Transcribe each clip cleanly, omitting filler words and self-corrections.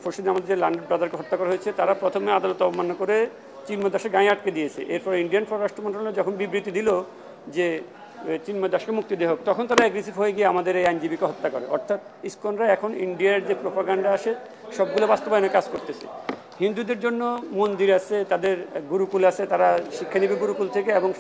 পরশুদিন আমাদের যে লন্ডন ব্রাদারকে হত্যা করা হয়েছে, তারা প্রথমে আদালত অবমাননা করে চিন্ময় দাসের গায়ে আটকে দিয়েছে। এরপর ইন্ডিয়ান পররাষ্ট্র মন্ত্রণালয় যখন বিবৃতি দিল যে চিন্ময় দাসকে মুক্তি দেওয়া হোক, তখন তারা অ্যাগ্রেসিভ হয়ে গিয়ে আমাদের এই আইনজীবীকে হত্যা করে। অর্থাৎ ইসকনরা এখন ইন্ডিয়ার যে প্রোপাগান্ডা আসে সবগুলো বাস্তবায়নে কাজ করতেছে। হিন্দুদের জন্য মন্দির আছে, তাদের গুরুকুল আছে, তারা শিক্ষা নেবে গুরুকুল থেকে এবং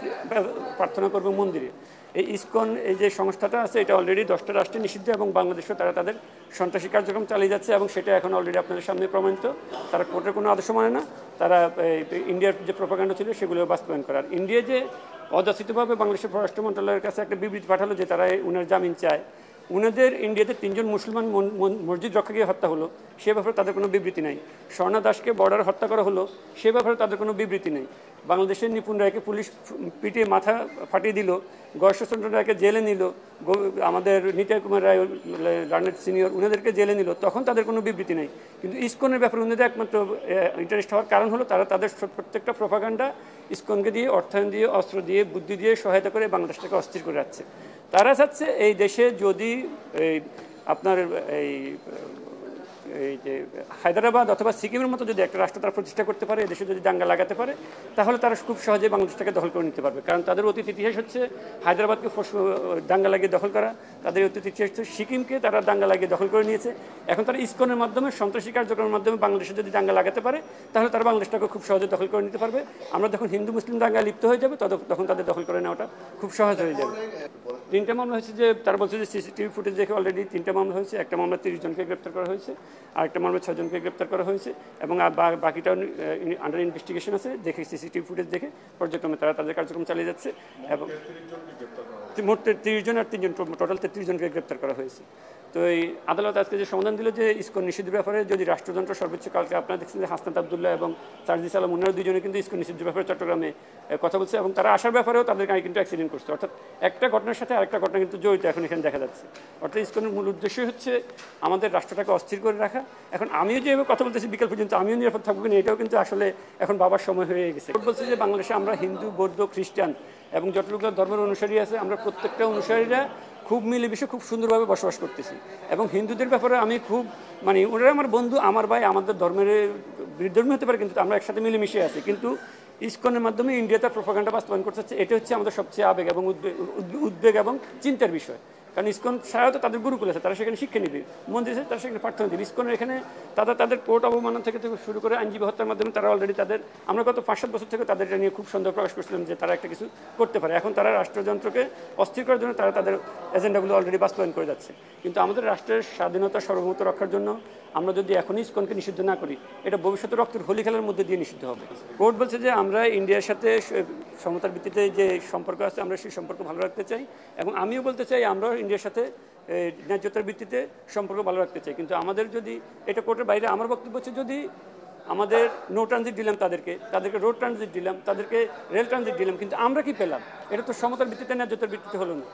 প্রার্থনা করবে মন্দিরে। এই ইসকন এই যে সংস্থাটা আছে, এটা অলরেডি 10টা রাষ্ট্রে নিষিদ্ধ এবং বাংলাদেশেও তারা তাদের সন্ত্রাসী কার্যক্রম চালিয়ে যাচ্ছে এবং সেটা এখন অলরেডি আপনাদের সামনে প্রমাণিত। তারা কোর্টের কোনো আদর্শ মানে না, তারা ইন্ডিয়ার যে প্রোপাগান্ডা ছিল সেগুলো বাস্তবায়ন করার। ইন্ডিয়া যে অযাচিতভাবে বাংলাদেশের পররাষ্ট্র মন্ত্রণালয়ের কাছে একটা বিবৃতি পাঠালো যে তারা উনার জামিন চায়, উনাদের ইন্ডিয়াতে 3জন মুসলমান মসজিদ রক্ষাকে হত্যা হলো, সে ব্যাপারে তাদের কোনো বিবৃতি নাই। স্বর্ণা দাসকে বর্ডারে হত্যা করা হলো, সে ব্যাপারে তাদের কোনো বিবৃতি নেই। বাংলাদেশের নিপুণ রায়কে পুলিশ পিটিয়ে মাথা ফাটিয়ে দিল, গয়েশ্বরচন্দ্র রায়কে জেলে নিল, আমাদের নিতাই কুমার রায় রানের সিনিয়র উনাদেরকে জেলে নিল, তখন তাদের কোনো বিবৃতি নেই। কিন্তু ইসকনের ব্যাপারে উনাদের একমাত্র ইন্টারেস্ট হওয়ার কারণ হলো তারা তাদের প্রত্যেকটা প্রোপাগান্ডা ইসকনকে দিয়ে, অর্থায়ন দিয়ে, অস্ত্র দিয়ে, বুদ্ধি দিয়ে সহায়তা করে বাংলাদেশটাকে অস্থির করে রাখছে। তারা চাচ্ছে এই দেশে যদি আপনার এই যে হায়দ্রাবাদ অথবা সিকিমের মতো যদি একটা রাষ্ট্র তারা প্রতিষ্ঠা করতে পারে, দেশে যদি দাঙ্গা লাগাতে পারে, তাহলে তারা খুব সহজে বাংলাদেশটাকে দখল করে নিতে পারবে। কারণ তাদের অতীত ইতিহাস হচ্ছে হায়দ্রাবাদকে দাঙ্গা লাগিয়ে দখল করা, তাদের অতীত ইতিহাস হচ্ছে সিকিমকে তারা দাঙ্গা লাগিয়ে দখল করে নিয়েছে। এখন তারা ইসকনের মাধ্যমে, সন্ত্রাসী কার্যক্রমের মাধ্যমে বাংলাদেশে যদি দাঙ্গা লাগাতে পারে, তাহলে তারা বাংলাদেশটাকে খুব সহজে দখল করে নিতে পারবে। আমরা যখন হিন্দু মুসলিম দাঙ্গা লিপ্ত হয়ে যাবে তখন তাদের দখল করে নেওয়াটা খুব সহজ হয়ে যাবে। 3টা মামলা হয়েছে, যে তারা বলছে যে সিসিটিভি ফুটেজ দেখে অলরেডি 3টা মামলা হয়েছে। একটা মামলা 30 জনকে গ্রেপ্তার করা হয়েছে, আরেকটা মামলা 6 জনকে গ্রেপ্তার করা হয়েছে এবং বাকিটা আন্ডার ইনভেস্টিগেশন আছে। দেখে সিসিটিভি ফুটেজ দেখে পর্যায়ক্রমে তারা তাদের কার্যক্রম চালিয়ে যাচ্ছে এবং মোট 30 জন আর 3 জন, টোটাল 33 জনকে গ্রেপ্তার করা হয়েছে। তো এই আদালত আজকে যে সমাধান দিল যে ইসকন নিষিদ্ধের ব্যাপারে যদি রাষ্ট্রযন্ত্র সর্বোচ্চ, কালকে আপনারা দেখছেন যে হাসনাত আবদুল্লাহ এবং সার্জিস আলম ওনারা 2 জনে কিন্তু ইসকন নিষিদ্ধের ব্যাপারে চট্টগ্রামে কথা বলছে এবং তারা আসার ব্যাপারেও তাদের গাড়ি কিন্তু অ্যাক্সিডেন্ট করছে। অর্থাৎ একটা ঘটনার সাথে আরেকটা ঘটনা কিন্তু জড়িত এখন এখানে দেখা যাচ্ছে। অর্থাৎ ইসকনের মূল উদ্দেশ্যই হচ্ছে আমাদের রাষ্ট্রটাকে অস্থির করে রাখা। এখন আমিও যেভাবে কথা বলতেছি বিকেল পর্যন্ত আমিও নিরাপদ থাকবো কিনা, এটাও কিন্তু আসলে এখন বাবার সময় হয়ে গেছে। বলছে যে বাংলাদেশে আমরা হিন্দু, বৌদ্ধ, খ্রিস্টান এবং যতটুকু ধর্মের অনুসারী আছে, আমরা প্রত্যেকটা অনুসারীরা খুব মিলেমিশে খুব সুন্দরভাবে বসবাস করতেছি। এবং হিন্দুদের ব্যাপারে আমি খুব ওনারা আমার বন্ধু, আমার ভাই, আমাদের ধর্মের বিরোধী হতে পারে কিন্তু আমরা একসাথে মিলেমিশে আছি। কিন্তু ইসকনের মাধ্যমে ইন্ডিয়া তার প্রোপাগান্ডা বাস্তবায়ন করতে চাচ্ছে, এটা হচ্ছে আমাদের সবচেয়ে আবেগ এবং উদ্বেগ এবং চিন্তার বিষয়। কারণ ইসকন ছাড়াও তো তাদের গুরুকুল আছে, তারা সেখানে শিক্ষা নিবে, মন্দির আছে, তারা সেখানে প্রার্থনা দিবে। ইসকনের এখানে তাদের কোর্ট অবমাননা থেকে শুরু করে আইনজীবী হত্যার মাধ্যমে তারা অলরেডি আমরা গত 5-7 বছর থেকে তাদের নিয়ে খুব সন্দেহ প্রকাশ করছিলাম যে তারা একটা কিছু করতে পারে। এখন তারা রাষ্ট্রযন্ত্রকে অস্থির করার জন্য তারা তাদের এজেন্ডাগুলো অলরেডি বাস্তবায়ন করে যাচ্ছে। কিন্তু আমাদের রাষ্ট্রের স্বাধীনতা সার্বভৌমত্ব রক্ষার জন্য আমরা যদি এখনই ইসকনকে নিষিদ্ধ না করি, এটা ভবিষ্যতে রক্তের হোলি খেলার মধ্যে দিয়ে নিষিদ্ধ হবে। কোর্ট বলছে যে আমরা ইন্ডিয়ার সাথে সমতার ভিত্তিতে যে সম্পর্ক আছে, আমরা সেই সম্পর্ক ভালো রাখতে চাই এবং আমিও বলতে চাই আমরাও ইন্ডিয়ার সাথে ন্যায্যতার ভিত্তিতে সম্পর্ক ভালো রাখতে চাই। কিন্তু আমাদের যদি এটা কোর্টের বাইরে, আমার বক্তব্য হচ্ছে যদি আমাদের নো ট্রানজিট দিলাম, তাদেরকে রোড ট্রানজিট দিলাম, তাদেরকে রেল ট্রানজিট দিলাম, কিন্তু আমরা কি পেলাম? এটা তো সমতার ভিত্তিতে, ন্যায্যতার ভিত্তিতে হলো না।